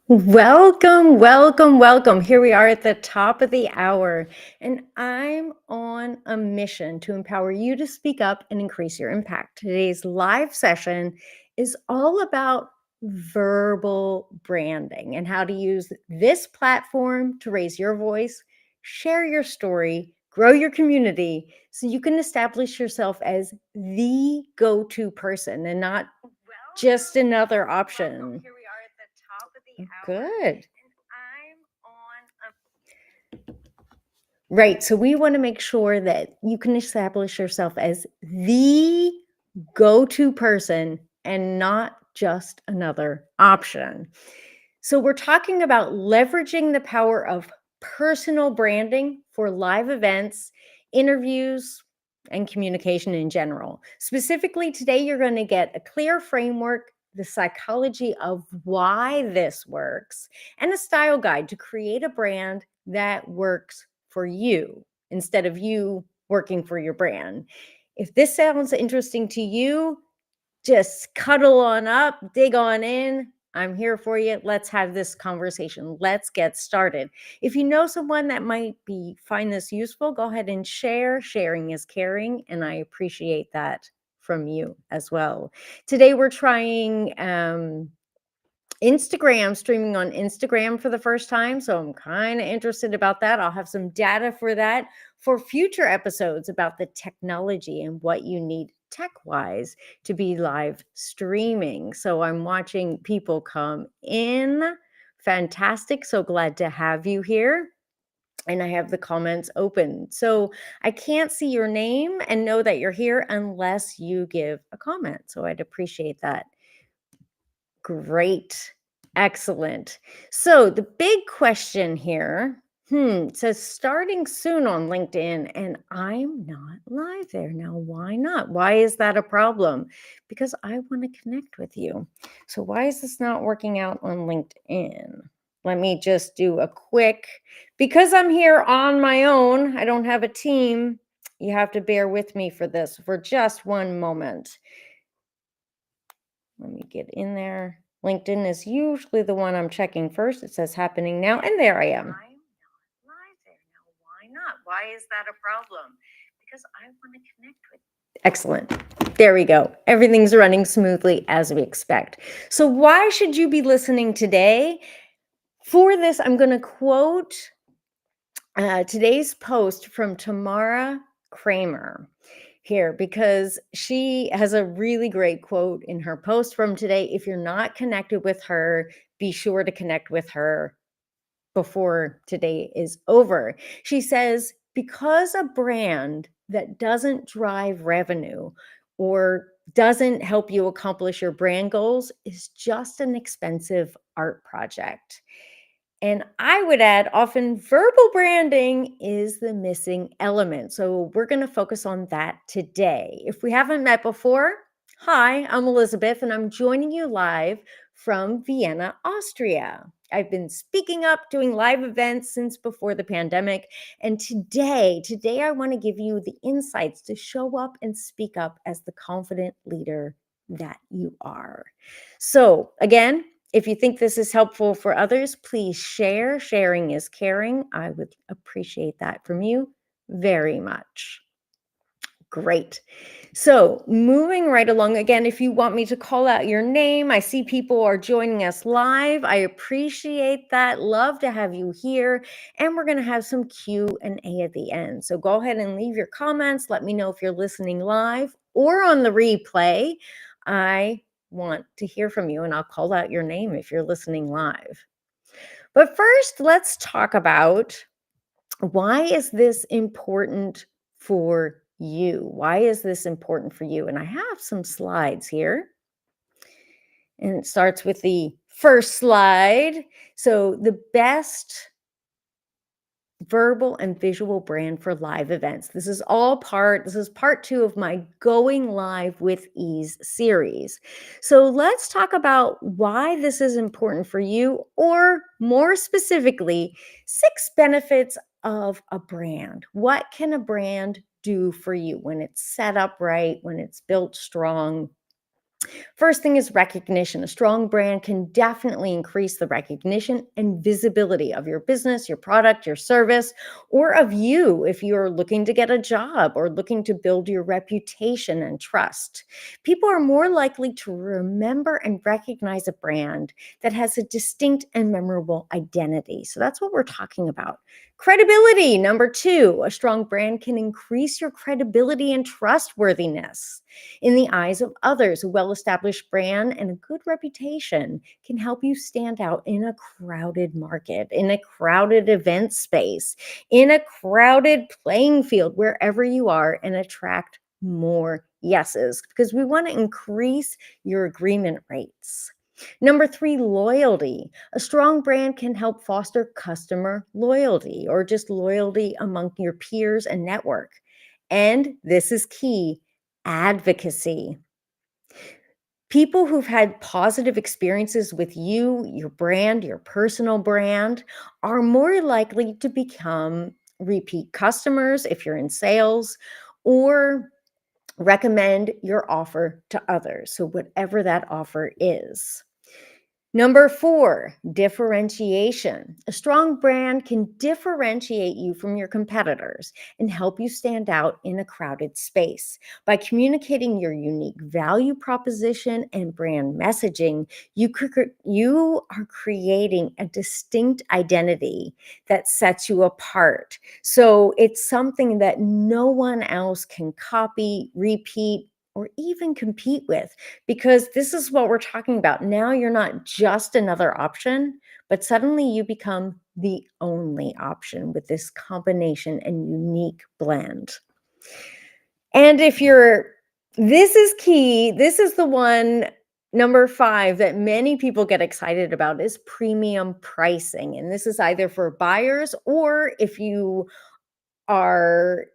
Welcome, welcome, welcome. Here we are at the top of the hour, and I'm on a mission to empower you to speak up and increase your impact. Today's live session is all about verbal branding and how to use this platform to raise your voice, share your story, grow your community so you can establish yourself as the go to person and not just another option. Here we are at the top of the hour. Good. And I'm on Right. So we want to make sure that you can establish yourself as the go-to person and not just another option. So we're talking about leveraging the power of personal branding for live events, interviews, and communication in general. Specifically, today you're going to get a clear framework, the psychology of why this works, and a style guide to create a brand that works for you instead of you working for your brand. If this sounds interesting to you, just cuddle on up, dig on in. I'm here for you. Let's have this conversation. Let's get started. If you know someone that might find this useful, go ahead and share. Sharing is caring, and I appreciate that from you as well. Today we're trying Instagram, streaming on Instagram for the first time. So I'm kind of interested about that. I'll have some data for that for future episodes about the technology and what you need tech wise to be live streaming. So I'm watching people come in. Fantastic. So glad to have you here. And I have the comments open. So I can't see your name and know that you're here unless you give a comment. So I'd appreciate that. Great. Excellent. So the big question here, it says starting soon on LinkedIn, and I'm not live there. Now, why not? Why is that a problem? Because I want to connect with you. So why is this not working out on LinkedIn? Let me just do a quick, because I'm here on my own, I don't have a team. You have to bear with me for this for just one moment. Let me get in there. LinkedIn is usually the one I'm checking first. It says happening now, and there I am. I'm not live there now. Why not? Why is that a problem? Because I want to connect with you. Excellent. There we go. Everything's running smoothly as we expect. So why should you be listening today? For this, I'm going to quote today's post from Tamara Kramer here because she has a really great quote in her post from today. If you're not connected with her, be sure to connect with her before today is over. She says, because a brand that doesn't drive revenue or doesn't help you accomplish your brand goals is just an expensive art project. And I would add, often verbal branding is the missing element. So we're going to focus on that today. If we haven't met before, hi, I'm Elizabeth, and I'm joining you live from Vienna, Austria. I've been speaking up, doing live events since before the pandemic. And today I want to give you the insights to show up and speak up as the confident leader that you are. So again, if you think this is helpful for others, please share. Sharing is caring. I would appreciate that from you very much. Great. So moving right along, again, if you want me to call out your name, I see people are joining us live. I appreciate that. Love to have you here. And we're going to have some Q&A at the end. So go ahead and leave your comments. Let me know if you're listening live or on the replay. I want to hear from you, and I'll call out your name if you're listening live. But first, let's talk about why is this important for you? Why is this important for you? And I have some slides here. And it starts with the first slide. So the best verbal and visual brand for live events. This is part 2 of my Going Live with Ease series. So let's talk about why this is important for you, or more specifically, 6 benefits of a brand. What can a brand do for you when it's set up right, when it's built strong? First thing is recognition. A strong brand can definitely increase the recognition and visibility of your business, your product, your service, or of you if you're looking to get a job or looking to build your reputation and trust. People are more likely to remember and recognize a brand that has a distinct and memorable identity. So that's what we're talking about. Credibility, number two, a strong brand can increase your credibility and trustworthiness in the eyes of others. A well established brand and a good reputation can help you stand out in a crowded market, in a crowded event space, in a crowded playing field, wherever you are, and attract more yeses because we want to increase your agreement rates. Number three, loyalty. A strong brand can help foster customer loyalty or just loyalty among your peers and network. And this is key, advocacy. People who've had positive experiences with you, your brand, your personal brand, are more likely to become repeat customers if you're in sales or recommend your offer to others. So, whatever that offer is. Number four, differentiation. A strong brand can differentiate you from your competitors and help you stand out in a crowded space. By communicating your unique value proposition and brand messaging, you are creating a distinct identity that sets you apart. So it's something that no one else can copy, repeat, or even compete with, because this is what we're talking about. Now you're not just another option, but suddenly you become the only option with this combination and unique blend. And if you're, this is key. This is the one, number five, that many people get excited about is premium pricing. And this is either for buyers or if you are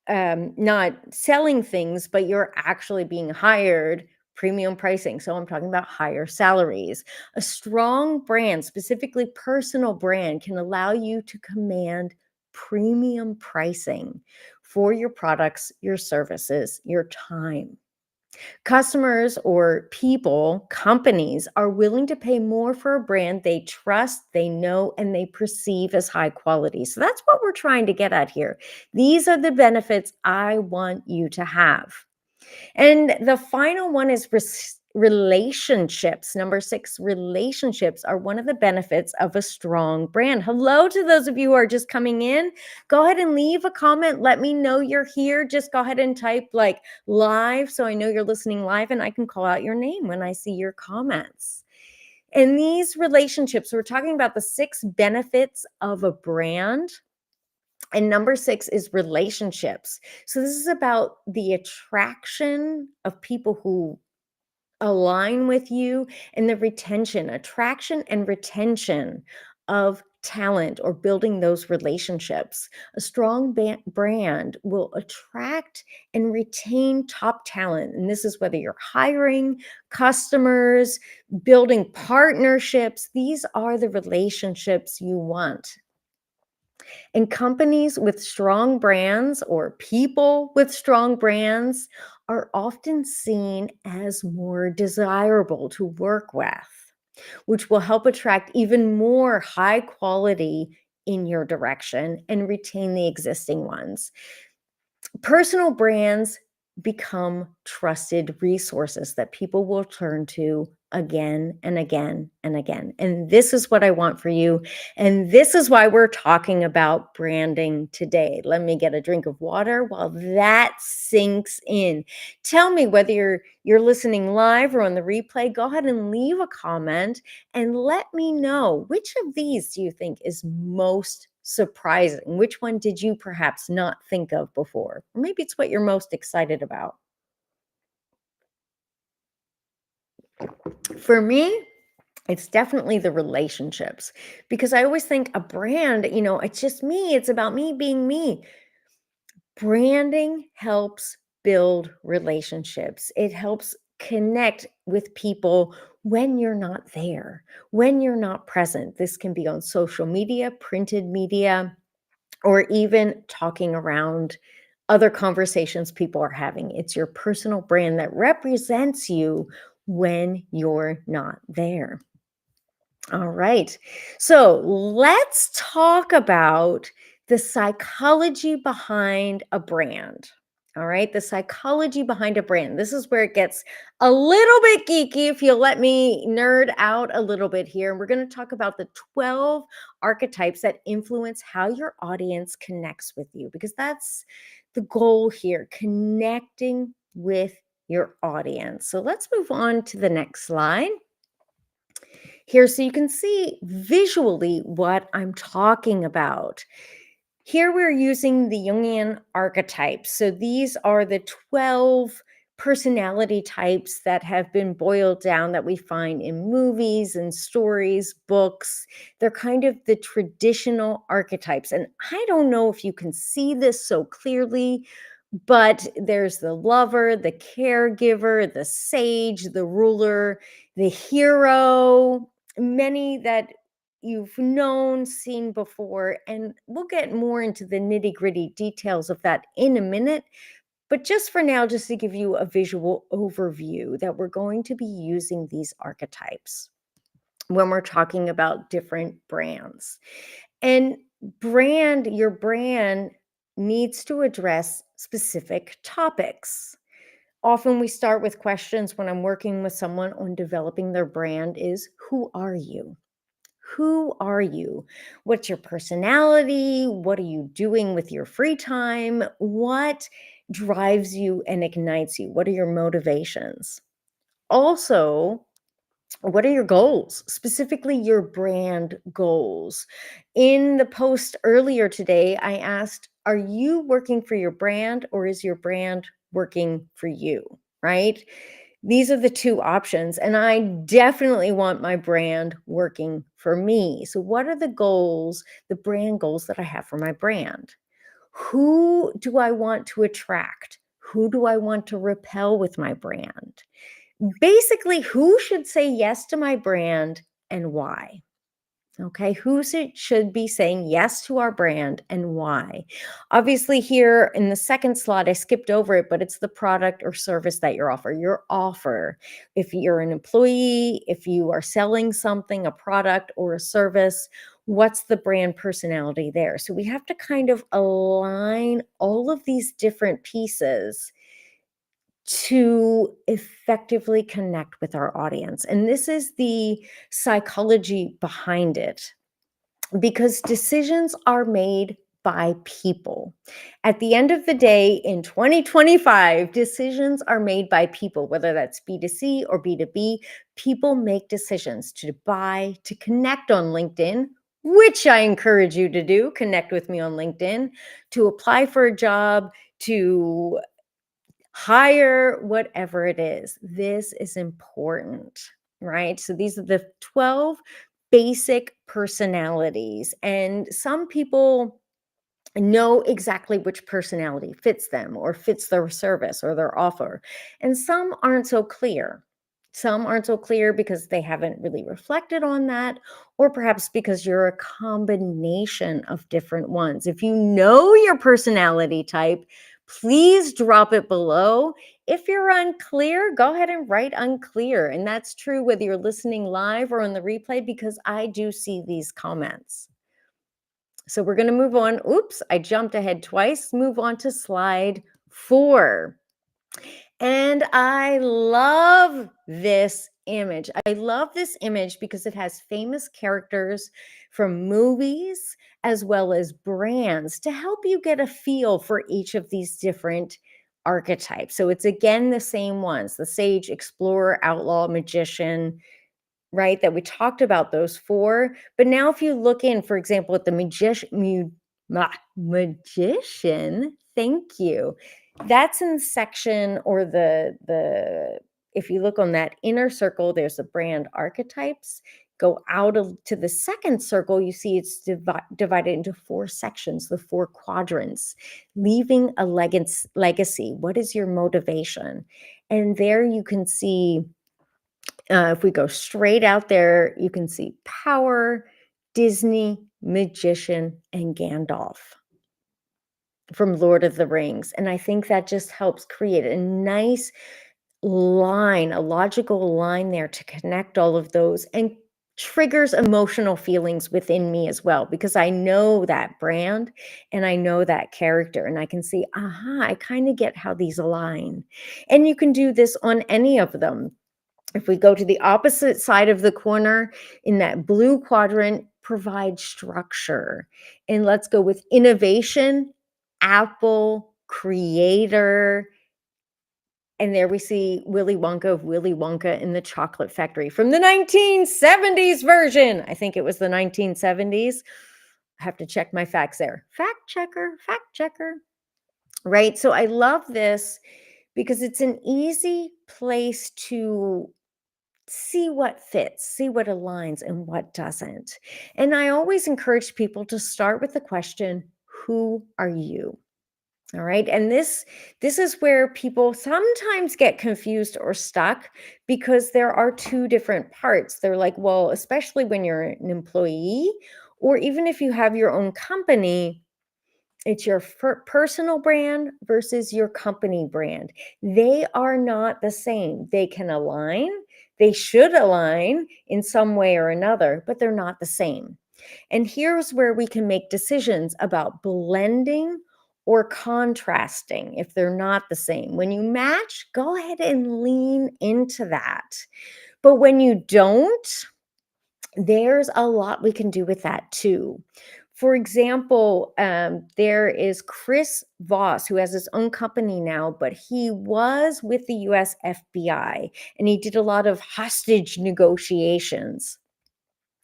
not selling things, but you're actually being hired, premium pricing. So I'm talking about higher salaries. A strong brand, specifically personal brand, can allow you to command premium pricing for your products, your services, your time. Customers or people, companies are willing to pay more for a brand they trust, they know, and they perceive as high quality. So that's what we're trying to get at here. These are the benefits I want you to have. And the final one is relationships. Number six, relationships are one of the benefits of a strong brand. Hello to those of you who are just coming in. Go ahead and leave a comment. Let me know you're here. Just go ahead and type like live so I know you're listening live and I can call out your name when I see your comments. And these relationships, we're talking about the six benefits of a brand. And number six is relationships. So this is about the attraction of people who align with you and the retention, attraction and retention of talent or building those relationships. A strong brand will attract and retain top talent. And this is whether you're hiring customers, building partnerships. These are the relationships you want. And companies with strong brands or people with strong brands are often seen as more desirable to work with, which will help attract even more high quality in your direction and retain the existing ones. Personal brands become trusted resources that people will turn to again and again and again. And this is what I want for you. And this is why we're talking about branding today. Let me get a drink of water while that sinks in. Tell me whether you're listening live or on the replay. Go ahead and leave a comment and let me know, which of these do you think is most surprising? Which one did you perhaps not think of before? Or maybe it's what you're most excited about. For me, it's definitely the relationships because I always think a brand, it's just me. It's about me being me. Branding helps build relationships. It helps connect with people when you're not there, when you're not present. This can be on social media, printed media, or even talking around other conversations people are having. It's your personal brand that represents you when you're not there. All right. So let's talk about the psychology behind a brand. All right. The psychology behind a brand. This is where it gets a little bit geeky, if you'll let me nerd out a little bit here. And we're going to talk about the 12 archetypes that influence how your audience connects with you, because that's the goal here, connecting with your audience. So let's move on to the next slide here so you can see visually what I'm talking about. Here we're using the Jungian archetypes. So these are the 12 personality types that have been boiled down that we find in movies and stories, books. They're kind of the traditional archetypes. And I don't know if you can see this so clearly, but there's the lover, the caregiver, the sage, the ruler, the hero, many that you've known, seen before. And we'll get more into the nitty gritty details of that in a minute. But just for now, just to give you a visual overview, that we're going to be using these archetypes when we're talking about different brands. And your brand needs to address specific topics. Often we start with questions when I'm working with someone on developing their brand is, who are you? Who are you? What's your personality? What are you doing with your free time? What drives you and ignites you? What are your motivations? Also, what are your goals? Specifically, your brand goals. In the post earlier today, I asked, are you working for your brand or is your brand working for you? Right? These are the two options. And I definitely want my brand working for me. So, what are the goals, the brand goals that I have for my brand? Who do I want to attract? Who do I want to repel with my brand? Basically, who should say yes to my brand and why? Okay, who should be saying yes to our brand and why? Obviously, here in the second slot, I skipped over it, but it's the product or service that you're offering. Your offer. If you're an employee, if you are selling something, a product or a service, what's the brand personality there? So we have to kind of align all of these different pieces to effectively connect with our audience. And this is the psychology behind it, because decisions are made by people. At the end of the day, in 2025, decisions are made by people, whether that's B2C or B2B. People make decisions to buy, to connect on LinkedIn, which I encourage you to do. Connect with me on LinkedIn, to apply for a job, to hire, whatever it is. This is important, right? So these are the 12 basic personalities. And some people know exactly which personality fits them or fits their service or their offer. And some aren't so clear. Some aren't so clear because they haven't really reflected on that, or perhaps because you're a combination of different ones. If you know your personality type, please drop it below. If you're unclear, go ahead and write unclear. And that's true whether you're listening live or on the replay, because I do see these comments. So we're going to move on. Oops, I jumped ahead twice. Move on to slide 4. And I love this image. I love this image because it has famous characters from movies as well as brands to help you get a feel for each of these different archetypes. So it's again the same ones: the sage, explorer, outlaw, magician, right? That we talked about those 4. But now if you look in, for example, at the magician, thank you. That's in section, or the if you look on that inner circle, there's the brand archetypes. Go out to the second circle, you see it's divided into 4 sections, the 4 quadrants. Leaving a legacy. What is your motivation? And there you can see, if we go straight out there, you can see power, Disney, magician, and Gandalf from Lord of the Rings. And I think that just helps create a nice line, a logical line there to connect all of those and triggers emotional feelings within me as well because I know that brand and I know that character and I can see, aha, I kind of get how these align. And you can do this on any of them. If we go to the opposite side of the corner in that blue quadrant, provide structure. And let's go with innovation, Apple, creator, and there we see Willy Wonka of Willy Wonka in the Chocolate Factory from the 1970s version. I think it was the 1970s. I have to check my facts there. Fact checker, fact checker. Right. So I love this because it's an easy place to see what fits, see what aligns and what doesn't. And I always encourage people to start with the question, who are you? All right. And this is where people sometimes get confused or stuck because there are two different parts. They're like, well, especially when you're an employee or even if you have your own company, it's your personal brand versus your company brand. They are not the same. They can align, they should align in some way or another, but they're not the same. And here's where we can make decisions about blending or contrasting if they're not the same. When you match, go ahead and lean into that. But when you don't, there's a lot we can do with that too. For example, there is Chris Voss, who has his own company now, but he was with the US FBI and he did a lot of hostage negotiations.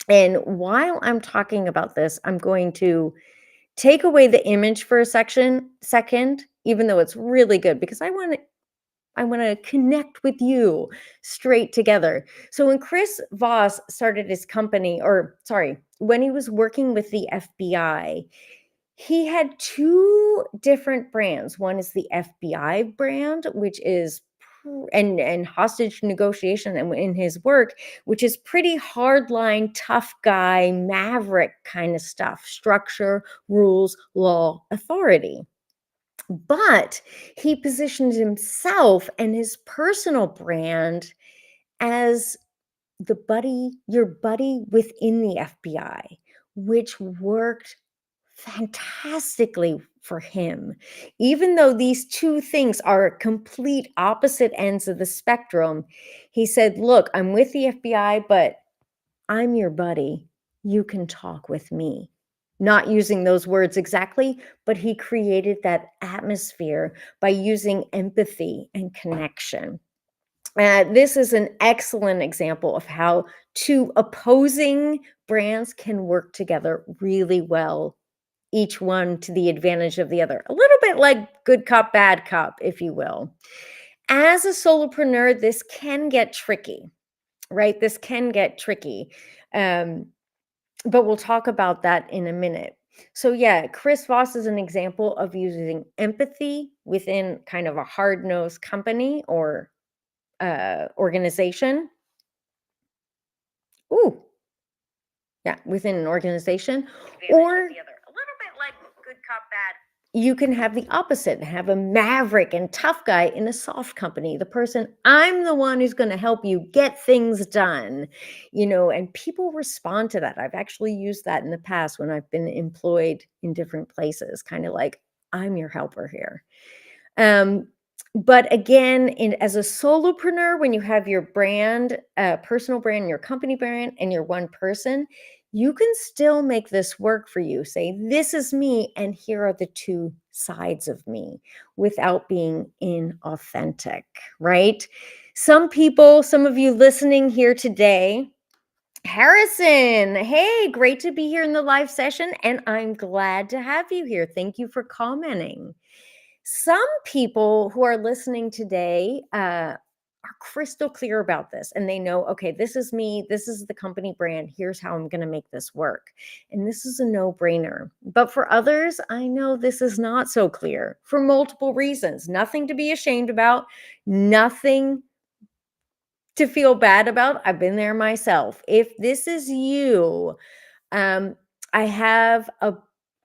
And while I'm talking about this, I'm going to take away the image for a second, even though it's really good because I want to connect with you straight together. So when Chris Voss started his company, or sorry, when he was working with the FBI, he had two different brands. One is the FBI brand, which is and hostage negotiation and in his work, which is pretty hardline, tough guy, maverick kind of stuff, structure, rules, law, authority. But he positioned himself and his personal brand as your buddy within the FBI, which worked fantastically for him. Even though these two things are complete opposite ends of the spectrum, he said, look, I'm with the FBI, but I'm your buddy. You can talk with me. Not using those words exactly, but he created that atmosphere by using empathy and connection. This is an excellent example of how two opposing brands can work together really well, each one to the advantage of the other. A little bit like good cop, bad cop, if you will. As a solopreneur, this can get tricky, right? This can get tricky. Um, but we'll talk about that in a minute. So yeah, Chris Voss is an example of using empathy within kind of a hard-nosed company or organization. Ooh, yeah, within an organization. Or a little bit like good cop, bad. You can have the opposite and have a maverick and tough guy in a soft company. The person, I'm the one who's going to help you get things done, and people respond to that. I've actually used that in the past when I've been employed in different places, kind of like, I'm your helper here. But again, as a solopreneur, when you have your brand, personal brand, your company brand, and you're one person, you can still make this work for you. Say, this is me, and here are the two sides of me without being inauthentic, right? Some of you listening here today, Harrison, hey, great to be here in the live session, and I'm glad to have you here. Thank you for commenting. Some people who are listening today are crystal clear about this and they know, okay, this is me. This is the company brand. Here's how I'm going to make this work. And this is a no-brainer. But for others, I know this is not so clear for multiple reasons. Nothing to be ashamed about, nothing to feel bad about. I've been there myself. If this is you, I have a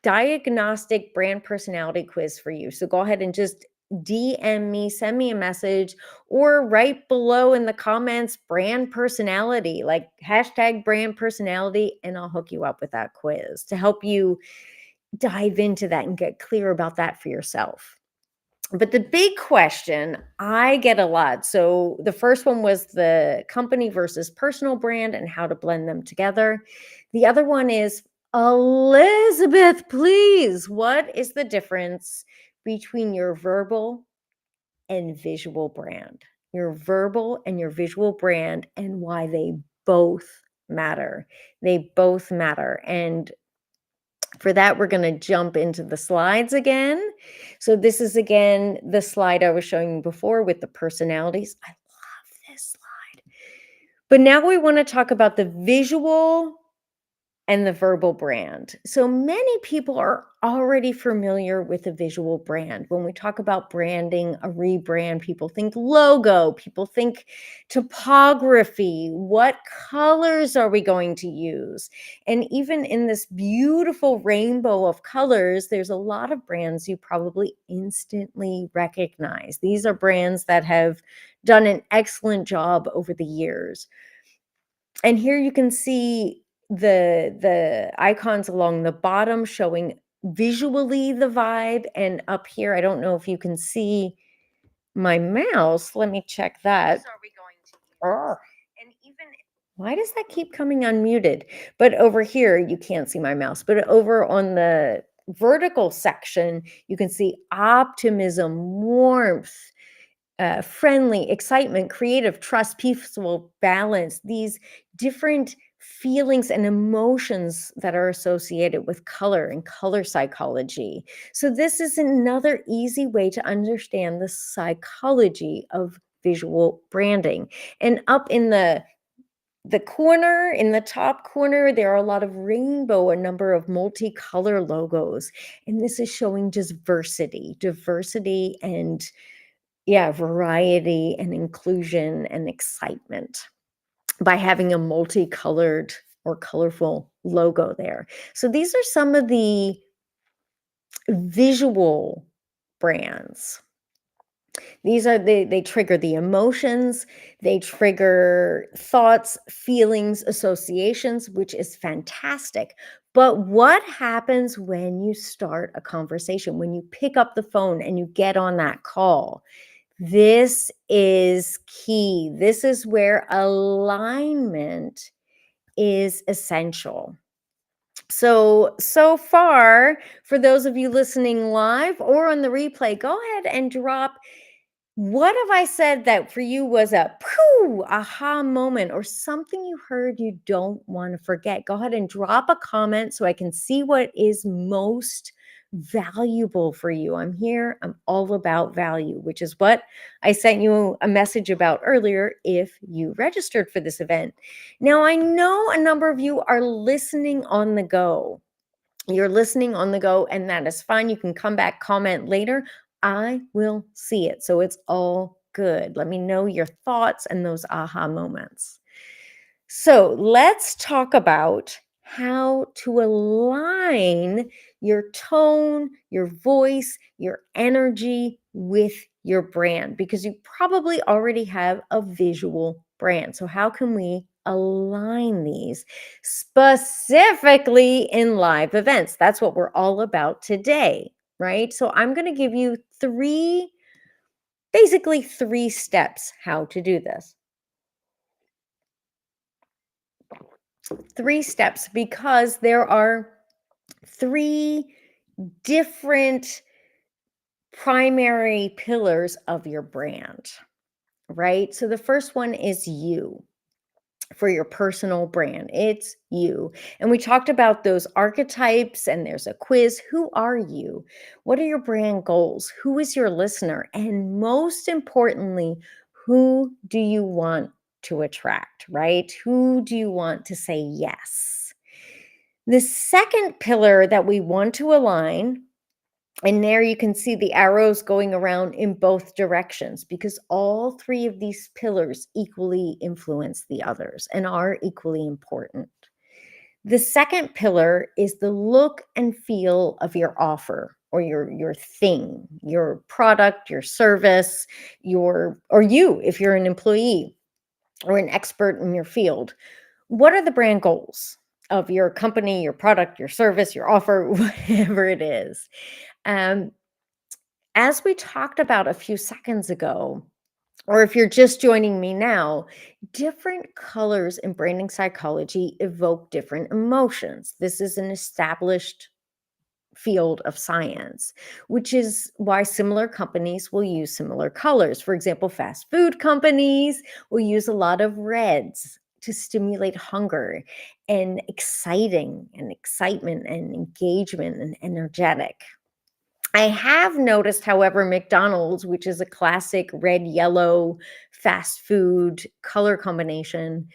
diagnostic brand personality quiz for you. So go ahead and just DM me, send me a message, or write below in the comments brand personality, like hashtag brand personality, and I'll hook you up with that quiz to help you dive into that and get clear about that for yourself. But the big question I get a lot. So the first one was the company versus personal brand and how to blend them together. The other one is, Elizabeth, please, what is the difference between your verbal and visual brand? Your verbal and your visual brand, and why they both matter. They both matter. And for that, we're going to jump into the slides again. So this is again the slide I was showing you before with the personalities. I love this slide. But now we want to talk about the visual and the verbal brand. So many people are already familiar with a visual brand. When we talk about branding, a rebrand, people think logo, people think topography, what colors are we going to use? And even in this beautiful rainbow of colors, there's a lot of brands you probably instantly recognize. These are brands that have done an excellent job over the years. And here you can see the icons along the bottom showing visually the vibe, and up here, I don't know if you can see my mouse. Let me check that. Oh, why does that keep coming unmuted? But over here, you can't see my mouse. But over on the vertical section, you can see optimism, warmth, friendly, excitement, creative, trust, peaceful, balance, these different feelings and emotions that are associated with color and color psychology. So this is another easy way to understand the psychology of visual branding. And up in the corner, in the top corner, there are a lot of rainbow, a number of multicolor logos. And this is showing just diversity and variety and inclusion and excitement by having a multicolored or colorful logo there. So these are some of the visual brands. These are they trigger the emotions, they trigger thoughts, feelings, associations, which is fantastic. But what happens when you start a conversation, when you pick up the phone and you get on that call? This is key. This is where alignment is essential. So far, for those of you listening live or on the replay, go ahead and drop, what have I said that for you was a pooh, aha moment, or something you heard you don't want to forget? Go ahead and drop a comment so I can see what is most valuable for you. I'm here. I'm all about value, which is what I sent you a message about earlier if you registered for this event. Now, I know a number of you are listening on the go. You're listening on the go, and that is fine. You can come back, comment later. I will see it. So it's all good. Let me know your thoughts and those aha moments. So let's talk about how to align your tone, your voice, your energy with your brand, because you probably already have a visual brand. So how can we align these specifically in live events? That's what we're all about today, right? So I'm going to give you basically three steps how to do this. 3 steps, because there are 3 different primary pillars of your brand, right? So the first one is you. For your personal brand, it's you. And we talked about those archetypes, and there's a quiz. Who are you? What are your brand goals? Who is your listener? And most importantly, who do you want to attract, right? Who do you want to say yes? The second pillar that we want to align, and there you can see the arrows going around in both directions, because all 3 of these pillars equally influence the others and are equally important. The second pillar is the look and feel of your offer. or your thing, your product, your service, or you if you're an employee or an expert in your field. What are the brand goals of your company, your product, your service, your offer, whatever it is? Um, as we talked about a few seconds ago, or if you're just joining me now, different colors in branding psychology evoke different emotions. This is an established field of science, which is why similar companies will use similar colors. For example, fast food companies will use a lot of reds to stimulate hunger and exciting and excitement and engagement and energetic. I have noticed, however, McDonald's, which is a classic red, yellow fast food color combination,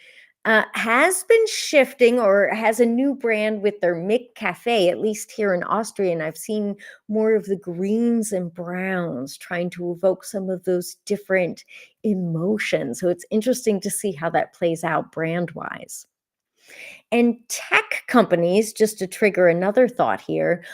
has been shifting or has a new brand with their McCafe, at least here in Austria. And I've seen more of the greens and browns trying to evoke some of those different emotions. So it's interesting to see how that plays out brand wise. And tech companies, just to trigger another thought here,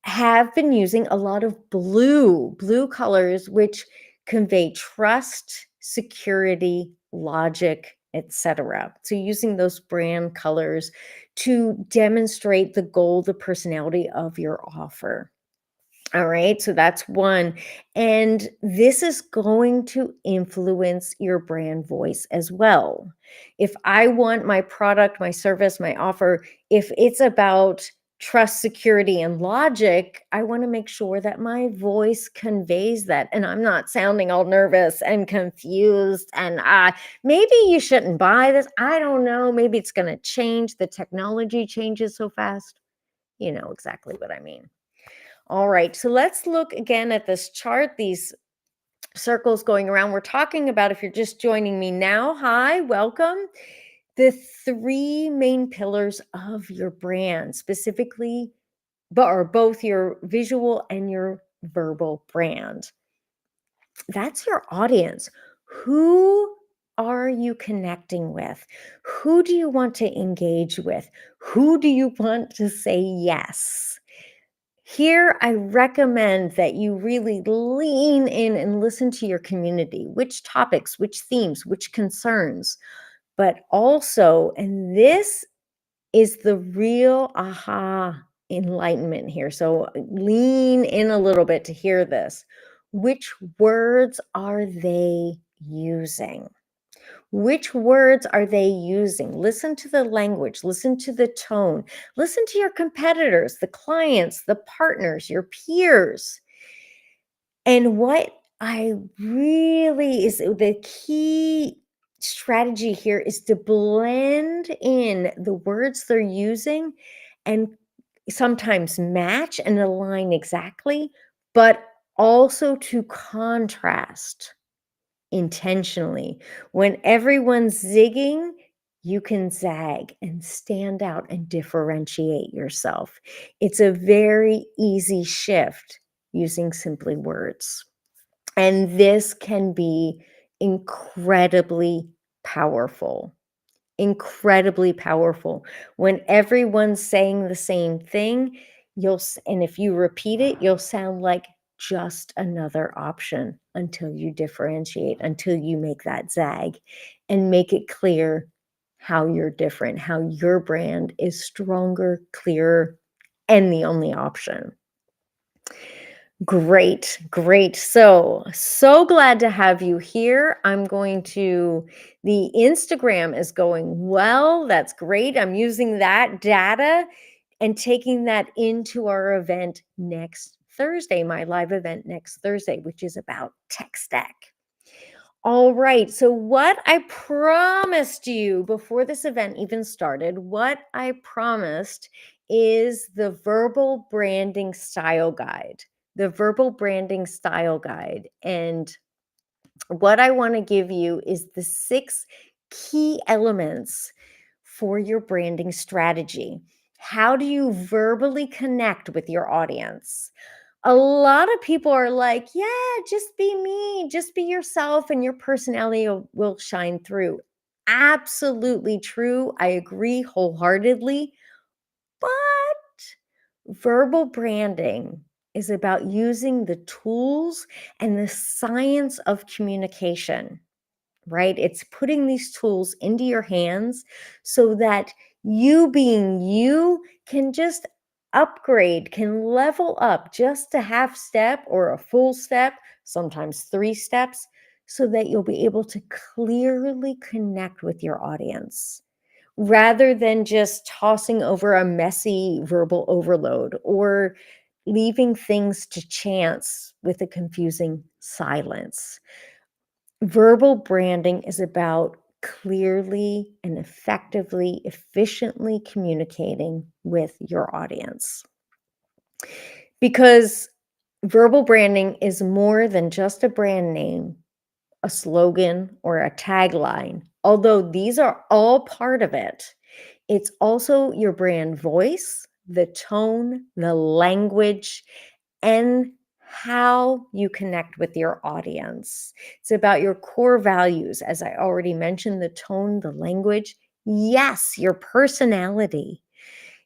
have been using a lot of blue colors, which convey trust, security, logic, etc. So using those brand colors to demonstrate the goal, the personality of your offer. All right, so that's one. And this is going to influence your brand voice as well. If I want my product, my service, my offer, if it's about trust, security, and logic, I want to make sure that my voice conveys that. And I'm not sounding all nervous and confused. And maybe you shouldn't buy this. I don't know. Maybe it's going to change. The technology changes so fast. You know exactly what I mean. All right, so let's look again at this chart, these circles going around. We're talking about, if you're just joining me now, hi, welcome. The three main pillars of your brand, specifically, but are both your visual and your verbal brand. That's your audience. Who are you connecting with? Who do you want to engage with? Who do you want to say yes? Here, I recommend that you really lean in and listen to your community, which topics, which themes, which concerns, but also, and this is the real aha enlightenment here. So lean in a little bit to hear this. Which words are they using? Which words are they using? Listen to the language, listen to the tone, listen to your competitors, the clients, the partners, your peers. And what I really is the key strategy here is to blend in the words they're using and sometimes match and align exactly, but also to contrast intentionally. When everyone's zigging, you can zag and stand out and differentiate yourself. It's a very easy shift using simply words. And this can be incredibly powerful. Incredibly powerful. When everyone's saying the same thing, and if you repeat it, you'll sound like just another option until you differentiate, until you make that zag and make it clear how you're different, how your brand is stronger, clearer, and the only option. Great, great. So glad to have you here. The Instagram is going well. That's great. I'm using that data and taking that into our event next Thursday, my live event next Thursday, which is about tech stack. All right. So, what I promised you before this event even started, what I promised is the verbal branding style guide. The verbal branding style guide. And what I want to give you is the 6 key elements for your branding strategy. How do you verbally connect with your audience? A lot of people are like, yeah, just be me, just be yourself, and your personality will shine through. Absolutely true. I agree wholeheartedly. But verbal branding is about using the tools and the science of communication, right? It's putting these tools into your hands so that you being you can just upgrade, can level up just a half step or a full step, sometimes three steps, so that you'll be able to clearly connect with your audience rather than just tossing over a messy verbal overload or leaving things to chance with a confusing silence. Verbal branding is about clearly and effectively, efficiently communicating with your audience. Because verbal branding is more than just a brand name, a slogan, or a tagline. Although these are all part of it, it's also your brand voice, the tone, the language, and how you connect with your audience. It's about your core values, as I already mentioned, the tone, the language, yes, your personality.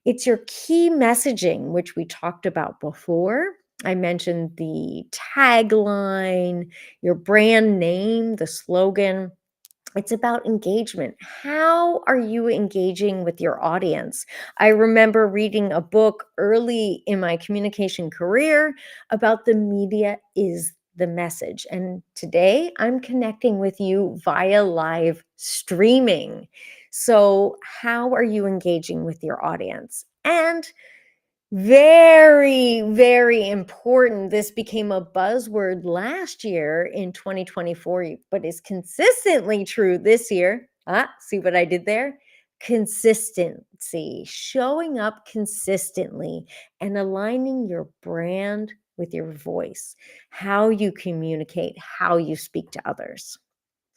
It's your key messaging, which we talked about before. I mentioned the tagline, your brand name, the slogan. It's about engagement. How are you engaging with your audience? I remember reading a book early in my communication career about the media is the message. And today I'm connecting with you via live streaming. So, how are you engaging with your audience? And very, very important. This became a buzzword last year in 2024, but is consistently true this year. See what I did there? Consistency, showing up consistently and aligning your brand with your voice, how you communicate, how you speak to others.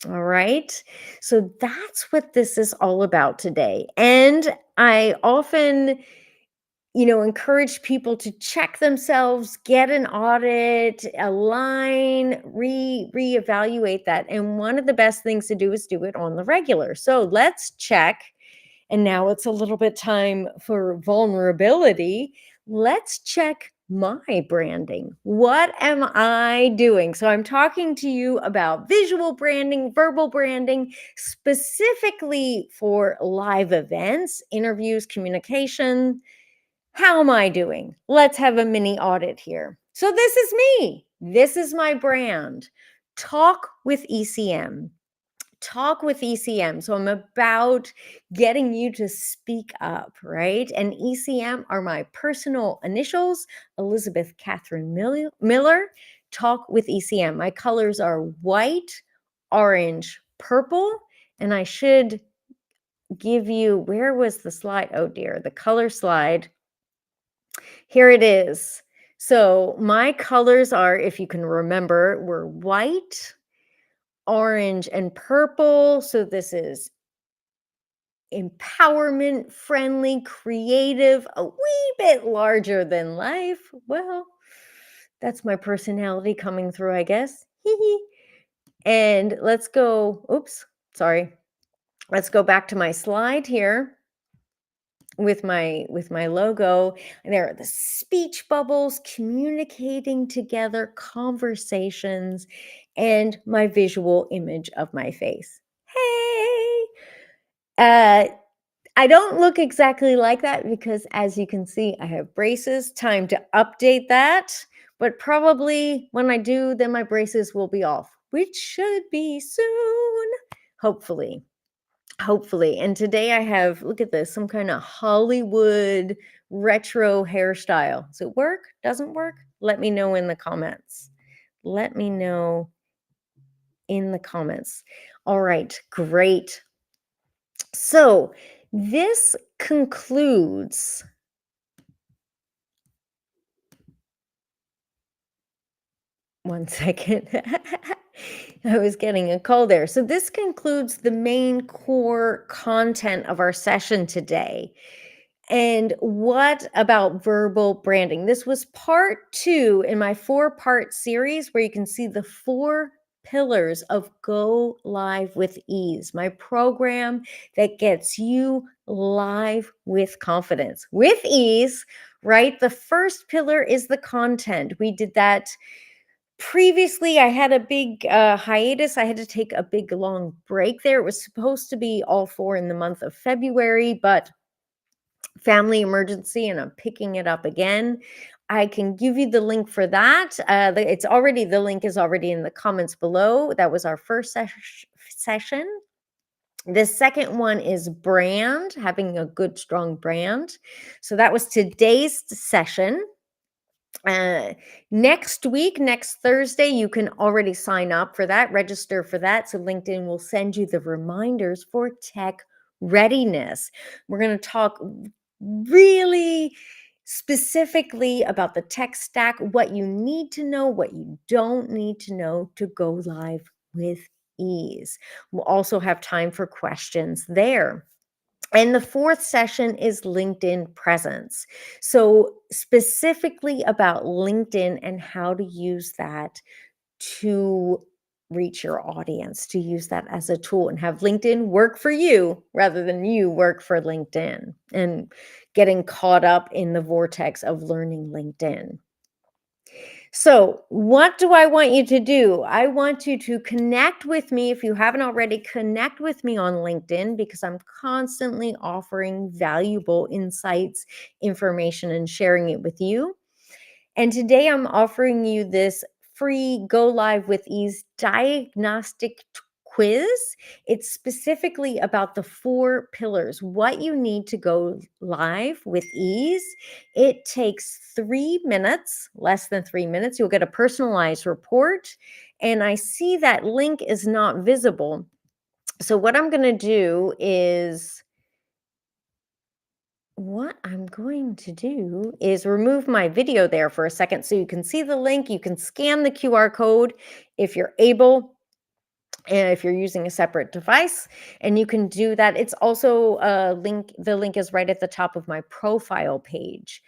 All right. So that's what this is all about today. And I often encourage people to check themselves, get an audit, align, reevaluate that. And one of the best things to do is do it on the regular. So let's check. And now it's a little bit time for vulnerability. Let's check my branding. What am I doing? So I'm talking to you about visual branding, verbal branding, specifically for live events, interviews, communication. How am I doing? Let's have a mini audit here. So, this is me. This is my brand. Talk with ECM. Talk with ECM. So, I'm about getting you to speak up, right? And ECM are my personal initials, Elizabeth Catherine Miller. Talk with ECM. My colors are white, orange, purple. And I should give you, where was the slide? Oh dear, the color slide. Here it is. So my colors are, if you can remember, were white, orange, and purple. So this is empowerment, friendly, creative, a wee bit larger than life. Well, that's my personality coming through, I guess. And let's go, oops, sorry. Let's go back to my slide here with my logo. And there are the speech bubbles, communicating together, conversations, and my visual image of my face. Hey, uh I don't look exactly like that because, as you can see, I have braces. Time to update that, but probably when I do, then my braces will be off, which should be soon, hopefully. Hopefully. And today I have, look at this, some kind of Hollywood retro hairstyle. Does it work? Doesn't work? Let me know in the comments. Let me know in the comments. All right, great. So this concludes. One second. I was getting a call there. So this concludes the main core content of our session today. And what about verbal branding? This was part 2 in my 4-part series where you can see the 4 pillars of Go Live with Ease, my program that gets you live with confidence, with ease, right? The first pillar is the content. We did that previously. I had a big hiatus. I had to take a big long break there. It was supposed to be all four in the month of February, but family emergency, and I'm picking it up again. I can give you the link for that. The link is already in the comments below. That was our first session. The second one is brand, having a good, strong brand. So that was today's session. Next week, next Thursday, you can already sign up for that, register for that. So LinkedIn will send you the reminders for tech readiness. We're going to talk really specifically about the tech stack, what you need to know, what you don't need to know to go live with ease. We'll also have time for questions there. And the fourth session is LinkedIn presence. So, specifically about LinkedIn and how to use that to reach your audience, to use that as a tool and have LinkedIn work for you rather than you work for LinkedIn, and getting caught up in the vortex of learning LinkedIn. So, what do I want you to do? I want you to connect with me. If you haven't already, connect with me on LinkedIn, because I'm constantly offering valuable insights, information, and sharing it with you. And today I'm offering you this free Go Live with Ease diagnostic quiz. It's specifically about the 4 pillars, what you need to go live with ease. It takes 3 minutes, less than 3 minutes. You'll get a personalized report. And I see that link is not visible. So what I'm going to do is remove my video there for a second so you can see the link. You can scan the QR code if you're able, and if you're using a separate device, and you can do that. It's also a link. The link is right at the top of my profile page.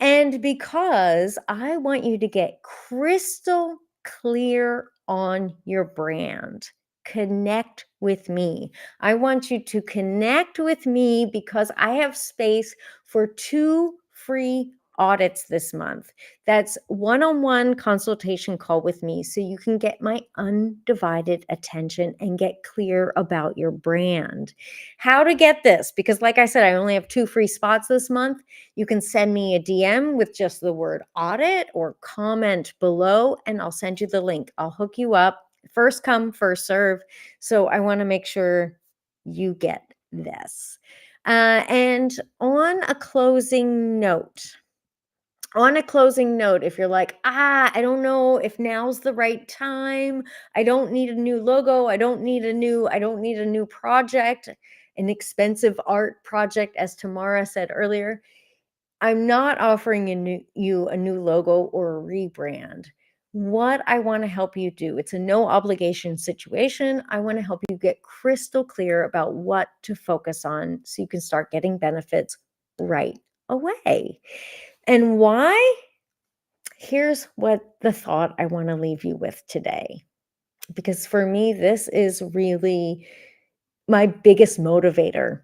And because I want you to get crystal clear on your brand, connect with me. I want you to connect with me because I have space for 2 free audits this month. That's one-on-one consultation call with me so you can get my undivided attention and get clear about your brand. How to get this? Because like I said, I only have 2 free spots this month. You can send me a DM with just the word audit or comment below, and I'll send you the link. I'll hook you up. First come, first serve. So I want to make sure you get this. And on a closing note, if you're like, I don't know if now's the right time, I don't need a new logo, I don't need a new project, an expensive art project, as Tamara said earlier, I'm not offering you a new logo or a rebrand. What I want to help you do, it's a no obligation situation. I want to help you get crystal clear about what to focus on so you can start getting benefits right away. And why? Here's what the thought I want to leave you with today. Because for me, this is really my biggest motivator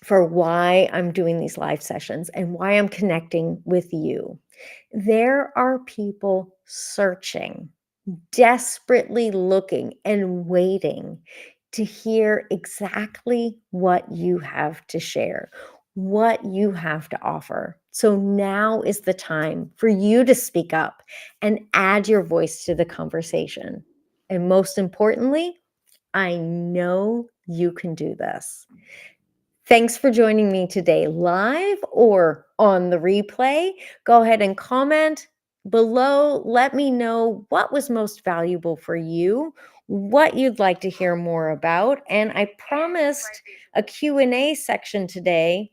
for why I'm doing these live sessions and why I'm connecting with you. There are people searching, desperately looking and waiting to hear exactly what you have to share, what you have to offer. So now is the time for you to speak up and add your voice to the conversation. And most importantly, I know you can do this. Thanks for joining me today, live or on the replay. Go ahead and comment below. Let me know what was most valuable for you, what you'd like to hear more about. And I promised a Q&A section today.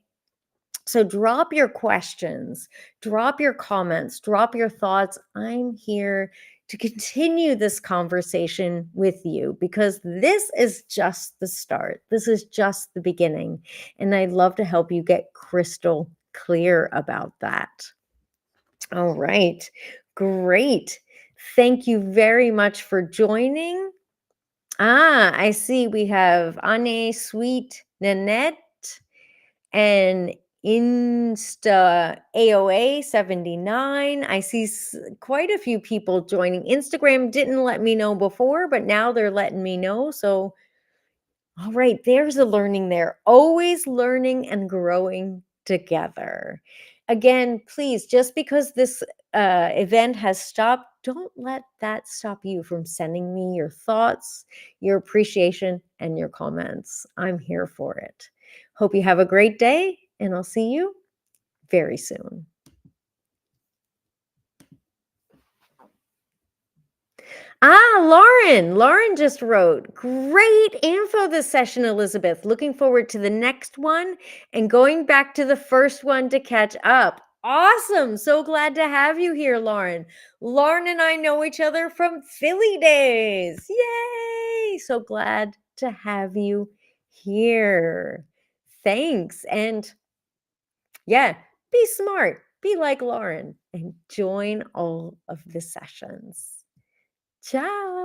So drop your questions, drop your comments, drop your thoughts. I'm here to continue this conversation with you because this is just the start. This is just the beginning. And I'd love to help you get crystal clear about that. All right, great. Thank you very much for joining. I see we have Anne, Sweet, Nanette, and Insta AOA 79. I see quite a few people joining. Instagram didn't let me know before, but now they're letting me know. So, all right, there's a learning there. Always learning and growing together. Again, please, just because this event has stopped, don't let that stop you from sending me your thoughts, your appreciation, and your comments. I'm here for it. Hope you have a great day, and I'll see you very soon. Lauren. Lauren just wrote, great info this session, Elizabeth. Looking forward to the next one and going back to the first one to catch up. Awesome. So glad to have you here, Lauren. Lauren and I know each other from Philly days. Yay. So glad to have you here. Thanks. And yeah, be smart, be like Lauren, and join all of the sessions. Ciao.